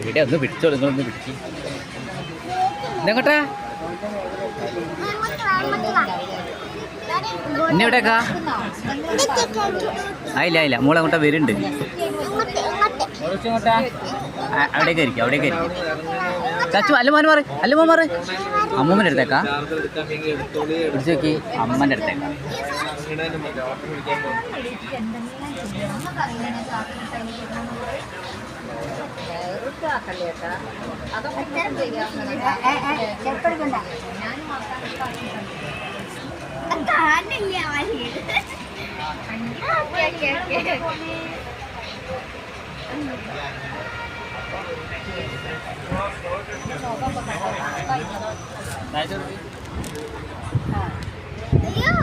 ഇവിടെ ഒന്ന് പിടിച്ചോ, നിങ്ങളൊന്ന് പിടിച്ച് ഇതെങ്ങോട്ടാ ഇന്നെ എവിടെക്കാ? ആയില്ല മോളെ അങ്ങോട്ടാ വരുന്നുണ്ട്. അവിടേക്ക് ആയിരിക്കും. ചച്ചു അല്ലുമോൻ മാറ് അമ്മൂമ്മൻ്റെ അടുത്തേക്കാ പിടിച്ചു നോക്കി. അമ്മൻ്റെ അടുത്തേക്കാ. അയ്യോ